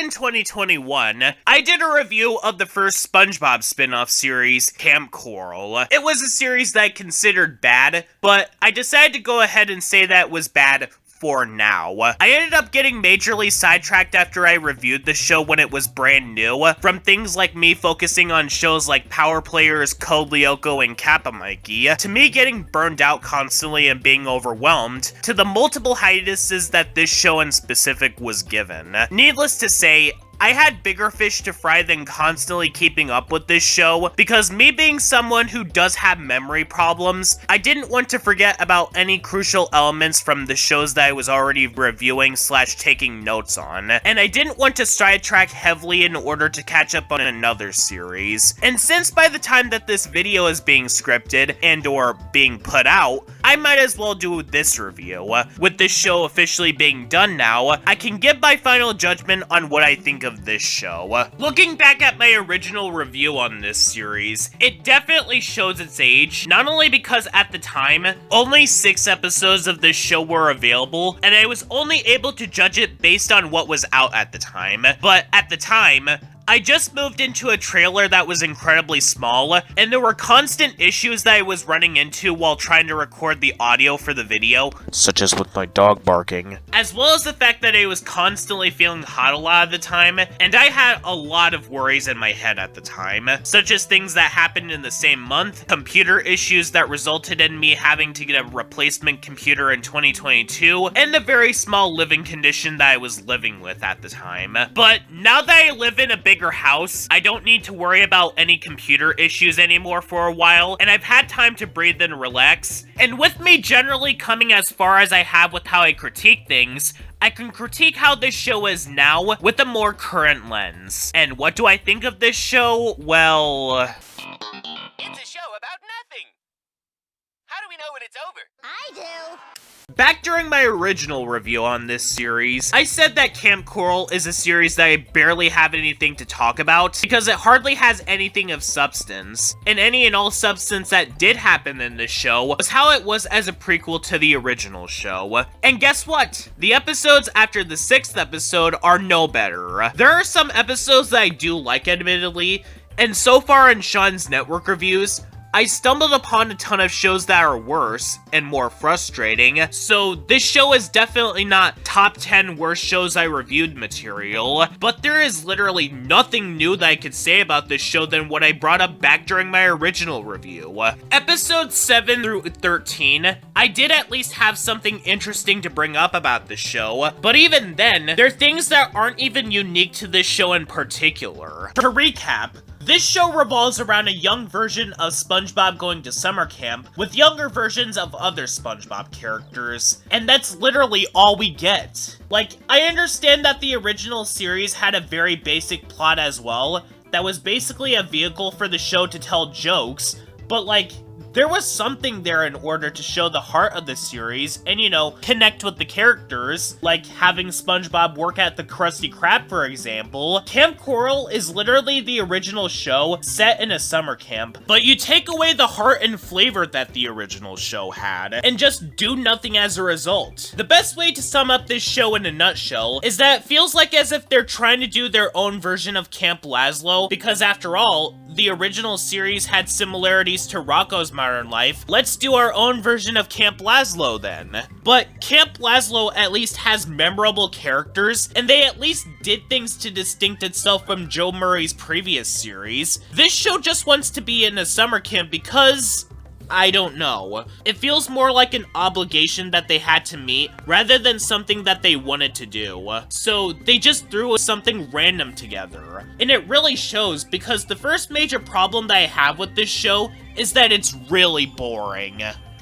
in 2021, I did a review of the first SpongeBob spin-off series, Kamp Koral. It was a series that I considered bad, but I decided to go ahead and say that it was bad for now. I ended up getting majorly sidetracked after I reviewed the show when it was brand new, from things like me focusing on shows like Power Players, Code Lyoko, and Kappa Mikey, to me getting burned out constantly and being overwhelmed, to the multiple hiatuses that this show in specific was given. Needless to say, I had bigger fish to fry than constantly keeping up with this show, because me being someone who does have memory problems, I didn't want to forget about any crucial elements from the shows that I was already reviewing / taking notes on, and I didn't want to sidetrack heavily in order to catch up on another series. And since by the time that this video is being scripted and or being put out, I might as well do this review. With this show officially being done now, I can give my final judgment on what I think of this show. Looking back at my original review on this series, it definitely shows its age, not only because at the time, only 6 episodes of this show were available, and I was only able to judge it based on what was out at the time, but at the time, I just moved into a trailer that was incredibly small, and there were constant issues that I was running into while trying to record the audio for the video, such as with my dog barking, as well as the fact that I was constantly feeling hot a lot of the time, and I had a lot of worries in my head at the time, such as things that happened in the same month, computer issues that resulted in me having to get a replacement computer in 2022, and the very small living condition that I was living with at the time. But now that I live in a bigger house, I don't need to worry about any computer issues anymore for a while, and I've had time to breathe and relax. And with me generally coming as far as I have with how I critique things, I can critique how this show is now with a more current lens. And what do I think of this show? Well, it's a show about nothing. How do we know when it's over? I do. back during my original review on this series, I said that Kamp Koral is a series that I barely have anything to talk about because it hardly has anything of substance, and any and all substance that did happen in this show was how it was as a prequel to the original show. And guess what? The episodes after the 6th episode are no better. There are some episodes that I do like, admittedly, and so far in Sean's network reviews, I stumbled upon a ton of shows that are worse and more frustrating, so this show is definitely not top 10 worst shows I reviewed material, but there is literally nothing new that I could say about this show than what I brought up back during my original review. Episodes 7 through 13, I did at least have something interesting to bring up about the show, but even then, there are things that aren't even unique to this show in particular. To recap, this show revolves around a young version of SpongeBob going to summer camp with younger versions of other SpongeBob characters, and that's literally all we get. Like, I understand that the original series had a very basic plot as well, that was basically a vehicle for the show to tell jokes, but like, there was something there in order to show the heart of the series and, you know, connect with the characters, like having SpongeBob work at the Krusty Krab, for example. Kamp Koral is literally the original show set in a summer camp, but you take away the heart and flavor that the original show had, and just do nothing as a result. The best way to sum up this show in a nutshell is that it feels like as if they're trying to do their own version of Camp Lazlo, because after all, the original series had similarities to Rocko's Modern Life. Let's do our own version of Camp Lazlo then. But Camp Lazlo at least has memorable characters, and they at least did things to distinct itself from Joe Murray's previous series. This show just wants to be in a summer camp because I don't know. It feels more like an obligation that they had to meet rather than something that they wanted to do. So they just threw something random together. And it really shows because the first major problem that I have with this show is that it's really boring.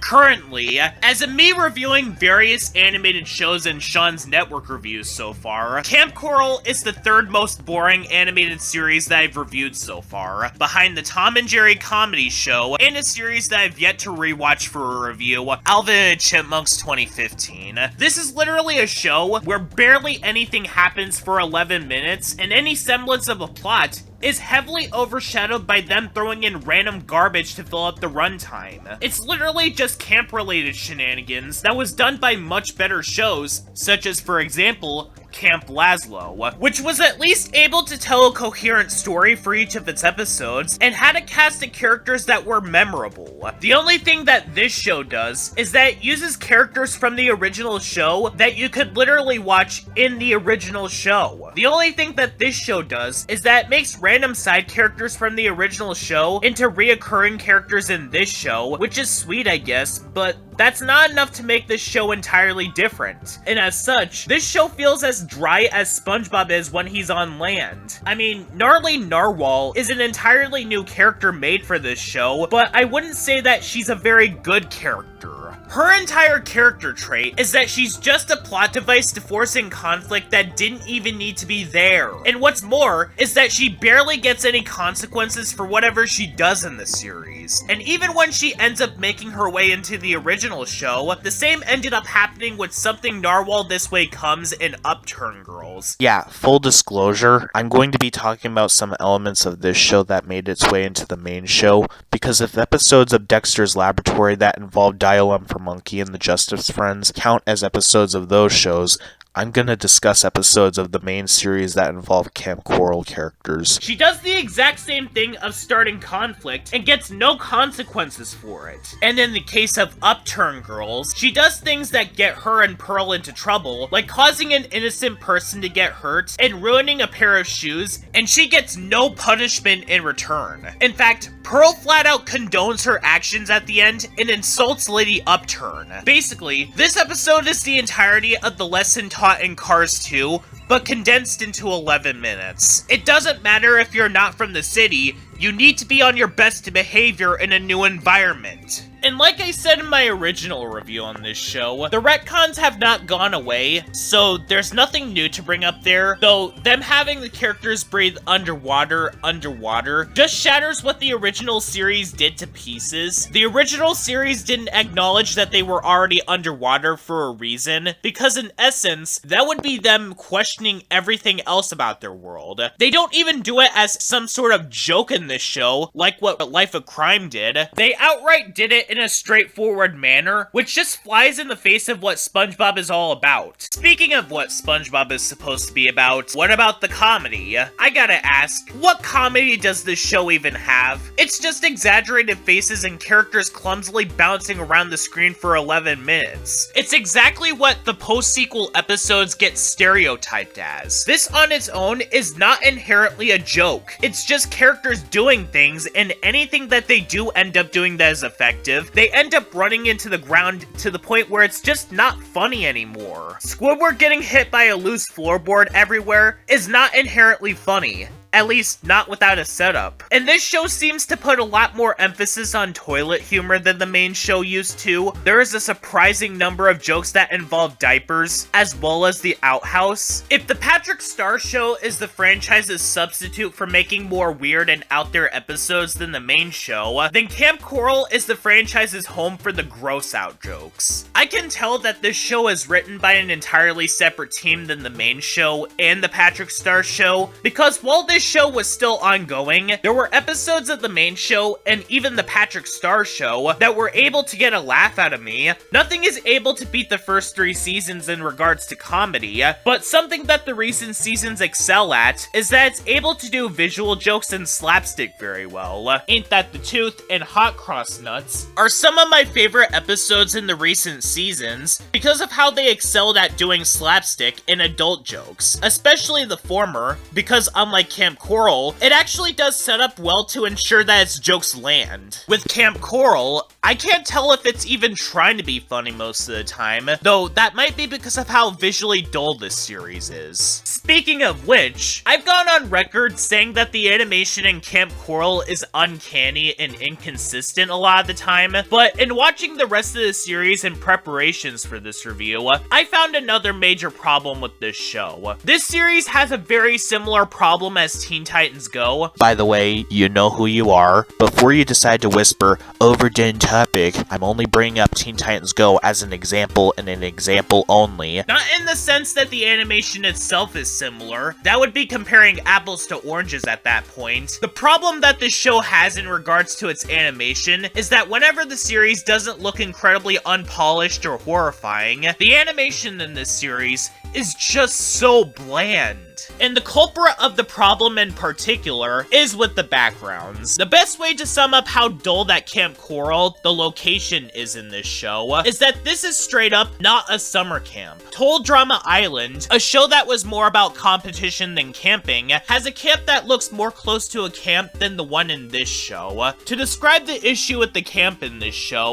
Currently, as a me reviewing various animated shows in Sean's network reviews so far, Kamp Koral is the 3rd most boring animated series that I've reviewed so far, behind the Tom and Jerry comedy show, and a series that I've yet to rewatch for a review, Alvin and the Chipmunks 2015. This is literally a show where barely anything happens for 11 minutes, and any semblance of a plot is heavily overshadowed by them throwing in random garbage to fill up the runtime. It's literally just camp-related shenanigans that was done by much better shows, such as, for example, Camp Lazlo, which was at least able to tell a coherent story for each of its episodes, and had a cast of characters that were memorable. The only thing that this show does is that it uses characters from the original show that you could literally watch in the original show. The only thing that this show does is that it makes random side characters from the original show into reoccurring characters in this show, which is sweet, I guess, but that's not enough to make this show entirely different. And as such, this show feels as dry as SpongeBob is when he's on land. I mean, Narlene Narwhal is an entirely new character made for this show, but I wouldn't say that she's a very good character. Her entire character trait is that she's just a plot device to force in conflict that didn't even need to be there. And what's more, is that she barely gets any consequences for whatever she does in the series. And even when she ends up making her way into the original show, the same ended up happening with Something Narwhal This Way Comes in Upturn Girls. Yeah, full disclosure, I'm going to be talking about some elements of this show that made its way into the main show, because if episodes of Dexter's Laboratory that involve Dial-M for Monkey and the Justice Friends count as episodes of those shows, I'm gonna discuss episodes of the main series that involve Kamp Koral characters. She does the exact same thing of starting conflict and gets no consequences for it. And in the case of Upturn Girls, she does things that get her and Pearl into trouble, like causing an innocent person to get hurt and ruining a pair of shoes, and she gets no punishment in return. In fact, Pearl flat out condones her actions at the end and insults Lady Upturn. Basically, this episode is the entirety of the lesson taught in Cars 2, but condensed into 11 minutes. It doesn't matter if you're not from the city, you need to be on your best behavior in a new environment. And like I said in my original review on this show, the retcons have not gone away, so there's nothing new to bring up there, though them having the characters breathe underwater just shatters what the original series did to pieces. The original series didn't acknowledge that they were already underwater for a reason, because in essence, that would be them questioning everything else about their world. They don't even do it as some sort of joke in this show, like what Life of Crime did. They outright did it in a straightforward manner, which just flies in the face of what SpongeBob is all about. Speaking of what SpongeBob is supposed to be about, what about the comedy? I gotta ask, what comedy does this show even have? It's just exaggerated faces and characters clumsily bouncing around the screen for 11 minutes. It's exactly what the post-sequel episodes get stereotyped as. This on its own is not inherently a joke. It's just characters doing things, and anything that they do end up doing that is effective, they end up running into the ground to the point where it's just not funny anymore. Squidward getting hit by a loose floorboard everywhere is not inherently funny. At least, not without a setup. And this show seems to put a lot more emphasis on toilet humor than the main show used to. There is a surprising number of jokes that involve diapers, as well as the outhouse. If the Patrick Star Show is the franchise's substitute for making more weird and out there episodes than the main show, then Kamp Koral is the franchise's home for the gross out jokes. I can tell that this show is written by an entirely separate team than the main show and the Patrick Star Show, because while this show was still ongoing, there were episodes of the main show and even the Patrick Star Show that were able to get a laugh out of me. Nothing is able to beat the first 3 seasons in regards to comedy, but something that the recent seasons excel at is that it's able to do visual jokes and slapstick very well. Ain't That the Tooth and Hot Cross Nuts are some of my favorite episodes in the recent seasons because of how they excelled at doing slapstick and adult jokes, especially the former, because unlike Kamp Koral, it actually does set up well to ensure that its jokes land. With Kamp Koral, I can't tell if it's even trying to be funny most of the time, though that might be because of how visually dull this series is. Speaking of which, I've gone on record saying that the animation in Kamp Koral is uncanny and inconsistent a lot of the time, but in watching the rest of the series in preparations for this review, I found another major problem with this show. This series has a very similar problem as Teen Titans Go. By the way, you know who you are. Before you decide to whisper, overdone topic, I'm only bringing up Teen Titans Go as an example and an example only. Not in the sense that the animation itself is similar. That would be comparing apples to oranges at that point. The problem that this show has in regards to its animation is that whenever the series doesn't look incredibly unpolished or horrifying, the animation in this series is just so bland. And the culprit of the problem in particular is with the backgrounds. The best way to sum up how dull that Kamp Koral, the location, is in this show is that this is straight up not a summer camp. Toll Drama Island, a show that was more about competition than camping, has a camp that looks more close to a camp than the one in this show. To describe the issue with the camp in this show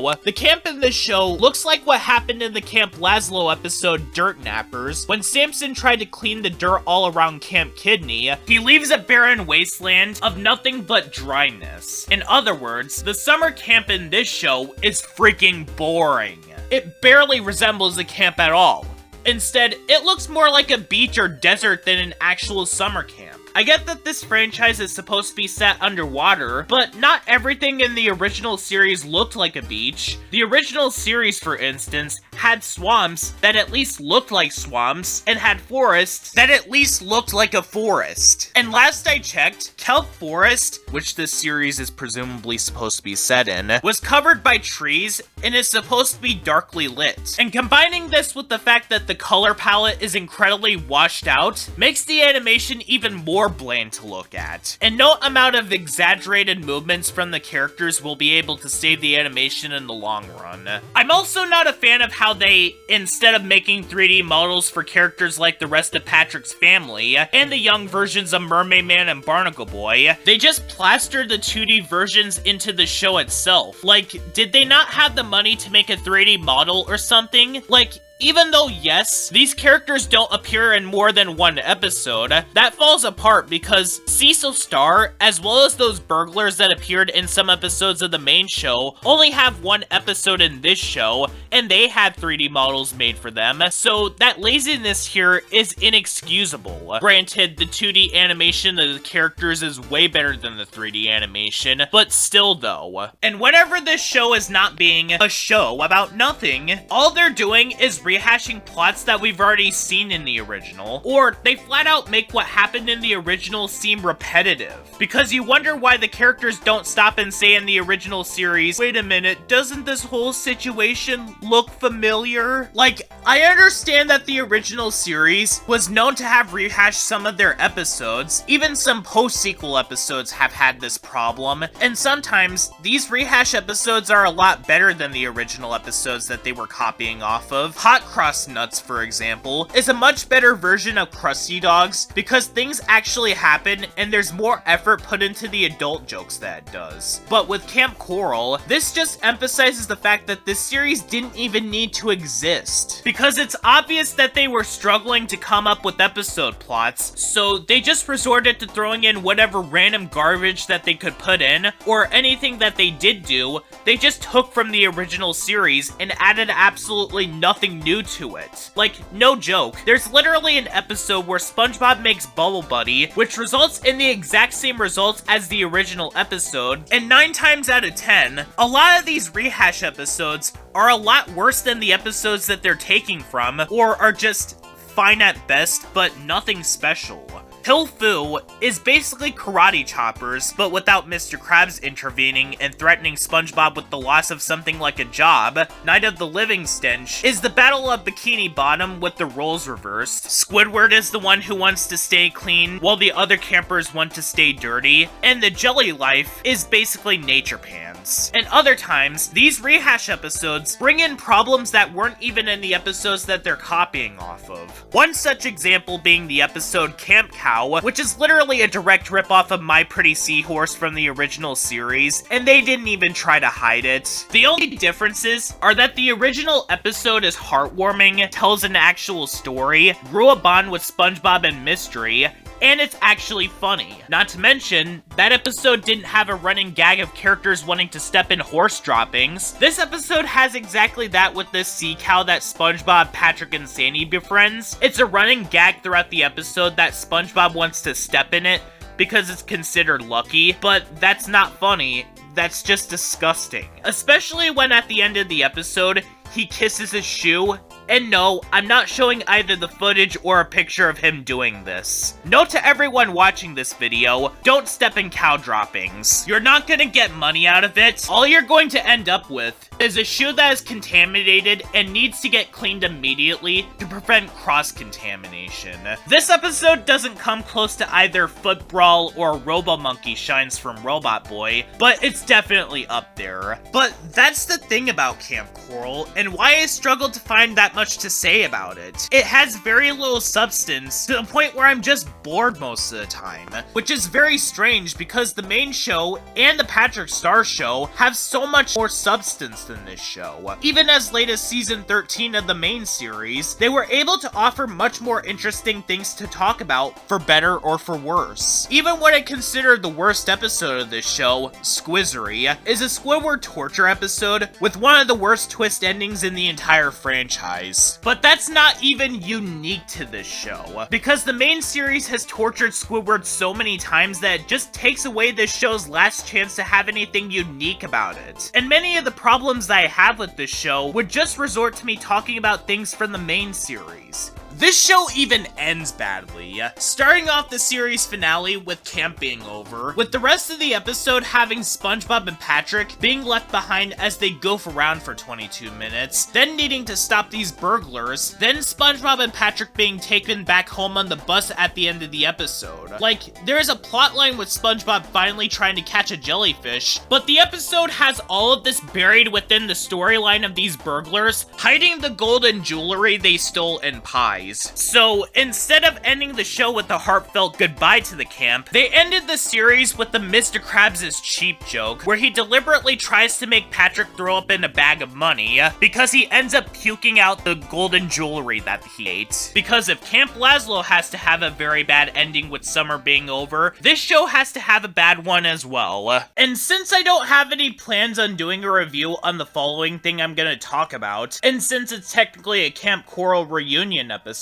looks like what happened in the Camp Lazlo episode Dirt Nappers, when Samson tried to clean the dirt all around Camp Kidney. He leaves a barren wasteland of nothing but dryness. In other words, the summer camp in this show is freaking boring. It barely resembles a camp at all. Instead, it looks more like a beach or desert than an actual summer camp. I get that this franchise is supposed to be set underwater, but not everything in the original series looked like a beach. The original series, for instance, had swamps that at least looked like swamps, and had forests that at least looked like a forest. And last I checked, Kelp Forest, which this series is presumably supposed to be set in, was covered by trees and is supposed to be darkly lit. And combining this with the fact that the color palette is incredibly washed out, makes the animation even more bland to look at. And no amount of exaggerated movements from the characters will be able to save the animation in the long run. I'm also not a fan of how they, instead of making 3D models for characters like the rest of Patrick's family, and the young versions of Mermaid Man and Barnacle Boy, they just plastered the 2D versions into the show itself. Like, did they not have the money to make a 3D model or something? Like, even though, yes, these characters don't appear in more than one episode, that falls apart because Cecil Starr, as well as those burglars that appeared in some episodes of the main show, only have one episode in this show, and they had 3D models made for them, so that laziness here is inexcusable. Granted, the 2D animation of the characters is way better than the 3D animation, but still though. And whenever this show is not being a show about nothing, all they're doing is rehashing plots that we've already seen in the original, or they flat out make what happened in the original seem repetitive. Because you wonder why the characters don't stop and say in the original series, wait a minute, doesn't this whole situation look familiar? Like, I understand that the original series was known to have rehashed some of their episodes, even some post-sequel episodes have had this problem, and sometimes these rehash episodes are a lot better than the original episodes that they were copying off of. Hot Cross Nuts, for example, is a much better version of Krusty Dogs because things actually happen and there's more effort put into the adult jokes that it does. But with Kamp Koral, this just emphasizes the fact that this series didn't even need to exist. Because it's obvious that they were struggling to come up with episode plots, so they just resorted to throwing in whatever random garbage that they could put in, or anything that they did do, they just took from the original series and added absolutely nothing new to it. Like, no joke, there's literally an episode where SpongeBob makes Bubble Buddy, which results in the exact same results as the original episode, and 9 times out of 10, a lot of these rehash episodes are a lot worse than the episodes that they're taking from, or are just fine at best, but nothing special. Hill Fu is basically Karate Choppers, but without Mr. Krabs intervening and threatening SpongeBob with the loss of something like a job. Night of the Living Stench is the Battle of Bikini Bottom with the roles reversed. Squidward is the one who wants to stay clean, while the other campers want to stay dirty. And the Jelly Life is basically Nature Pans. And other times, these rehash episodes bring in problems that weren't even in the episodes that they're copying off of. One such example being the episode Camp Cow, which is literally a direct ripoff of My Pretty Seahorse from the original series, and they didn't even try to hide it. The only differences are that the original episode is heartwarming, tells an actual story, grew a bond with SpongeBob and Mystery, and it's actually funny. Not to mention, that episode didn't have a running gag of characters wanting to step in horse droppings. This episode has exactly that with this sea cow that SpongeBob, Patrick, and Sandy befriends. It's a running gag throughout the episode that SpongeBob wants to step in it because it's considered lucky, but that's not funny. That's just disgusting. Especially when at the end of the episode, he kisses his shoe, And no, I'm not showing either the footage or a picture of him doing this. Note to everyone watching this video, don't step in cow droppings. You're not gonna get money out of it. All you're going to end up with is a shoe that is contaminated and needs to get cleaned immediately to prevent cross-contamination. This episode doesn't come close to either Foot Brawl or Robo-Monkey Shines from Robot Boy, but it's definitely up there. But that's the thing about Kamp Koral, and why I struggled to find that much to say about it. It has very little substance, to the point where I'm just bored most of the time. Which is very strange, because the main show and the Patrick Star show have so much more substance than this show. Even as late as season 13 of the main series, they were able to offer much more interesting things to talk about, for better or for worse. Even what I consider the worst episode of this show, Squizzery, is a Squidward torture episode with one of the worst twist endings in the entire franchise. But that's not even unique to this show, because the main series has tortured Squidward so many times that it just takes away this show's last chance to have anything unique about it. And many of the problems that I have with this show would just resort to me talking about things from the main series. This show even ends badly, starting off the series finale with camp being over, with the rest of the episode having SpongeBob and Patrick being left behind as they goof around for 22 minutes, then needing to stop these burglars, then SpongeBob and Patrick being taken back home on the bus at the end of the episode. Like, there is a plotline with SpongeBob finally trying to catch a jellyfish, but the episode has all of this buried within the storyline of these burglars hiding the golden jewelry they stole in pies. So, instead of ending the show with a heartfelt goodbye to the camp, they ended the series with the Mr. Krabs is cheap joke, where he deliberately tries to make Patrick throw up in a bag of money, because he ends up puking out the golden jewelry that he ate. Because if Camp Lazlo has to have a very bad ending with summer being over, this show has to have a bad one as well. And since I don't have any plans on doing a review on the following thing I'm gonna talk about, and since it's technically a Kamp Koral reunion episode,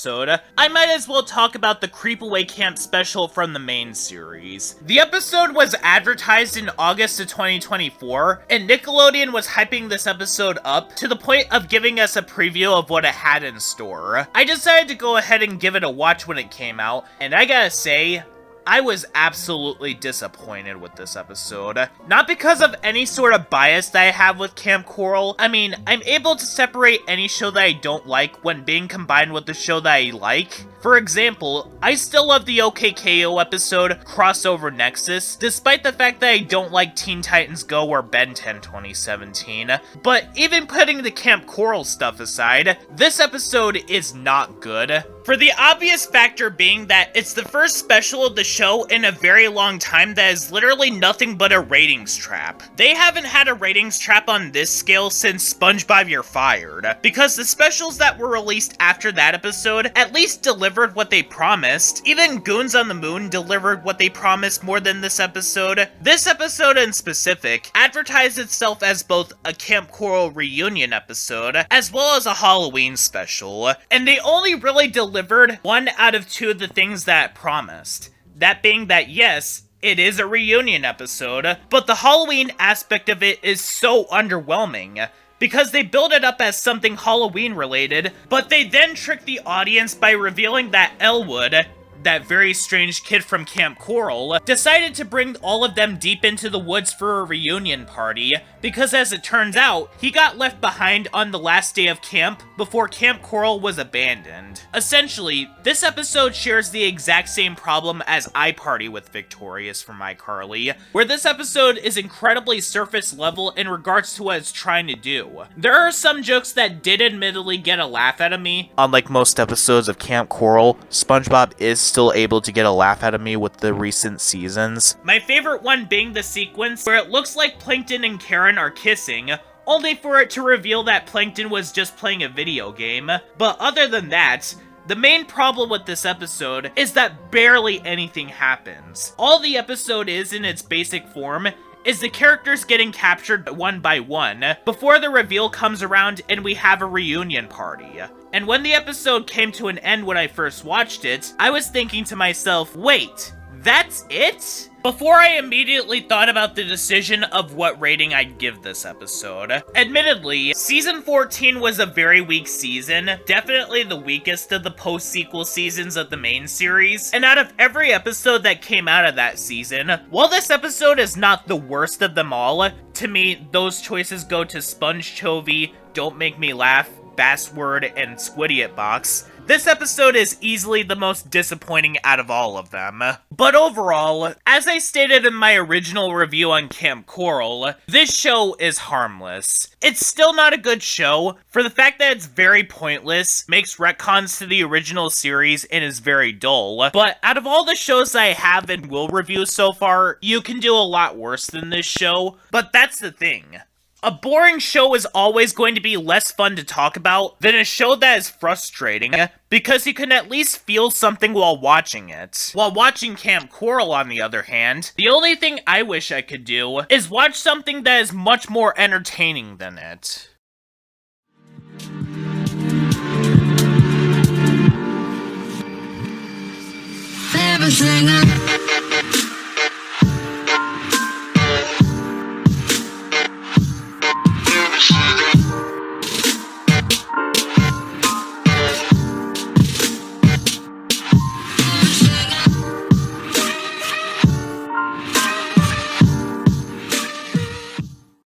I might as well talk about the Kreepaway Camp special from the main series. The episode was advertised in August of 2024, and Nickelodeon was hyping this episode up to the point of giving us a preview of what it had in store. I decided to go ahead and give it a watch when it came out, and I gotta say, I was absolutely disappointed with this episode. Not because of any sort of bias that I have with Kamp Koral. I mean, I'm able to separate any show that I don't like when being combined with the show that I like. For example, I still love the OKKO episode, Crossover Nexus, despite the fact that I don't like Teen Titans Go or Ben 10 2017. But even putting the Kamp Koral stuff aside, this episode is not good. For the obvious factor being that it's the first special of the show in a very long time that is literally nothing but a ratings trap. They haven't had a ratings trap on this scale since SpongeBob You're Fired, because the specials that were released after that episode at least delivered what they promised. Even Goons on the Moon delivered what they promised more than this episode. This episode in specific advertised itself as both a Kamp Koral reunion episode as well as a Halloween special, and they only really delivered one out of two of the things that it promised. That being that yes, it is a reunion episode, but the Halloween aspect of it is so underwhelming, because they build it up as something Halloween related, but they then trick the audience by revealing that Elwood, that very strange kid from Kamp Koral, decided to bring all of them deep into the woods for a reunion party, because as it turns out, he got left behind on the last day of camp before Kamp Koral was abandoned. Essentially, this episode shares the exact same problem as iParty with Victorious from iCarly, where this episode is incredibly surface level in regards to what it's trying to do. There are some jokes that did admittedly get a laugh out of me. Unlike most episodes of Kamp Koral, SpongeBob is still able to get a laugh out of me with the recent seasons. My favorite one being the sequence where it looks like Plankton and Karen are kissing, only for it to reveal that Plankton was just playing a video game. But other than that, the main problem with this episode is that barely anything happens. All the episode is in its basic form is the characters getting captured one by one before the reveal comes around and we have a reunion party. And when the episode came to an end when I first watched it, I was thinking to myself, wait, That's it? Before I immediately thought about the decision of what rating I'd give this episode. Admittedly, Season 14 was a very weak season, definitely the weakest of the post-sequel seasons of the main series, and out of every episode that came out of that season, while this episode is not the worst of them all, to me, those choices go to Sponge Chovy, Don't Make Me Laugh, Bassword, and Squidiot Box. This episode is easily the most disappointing out of all of them. But overall, as I stated in my original review on Kamp Koral, this show is harmless. It's still not a good show, for the fact that it's very pointless, makes retcons to the original series, and is very dull. But out of all the shows I have and will review so far, you can do a lot worse than this show. But that's the thing. A boring show is always going to be less fun to talk about than a show that is frustrating, because you can at least feel something while watching it. While watching Kamp Koral, on the other hand, the only thing I wish I could do is watch something that is much more entertaining than it. Everything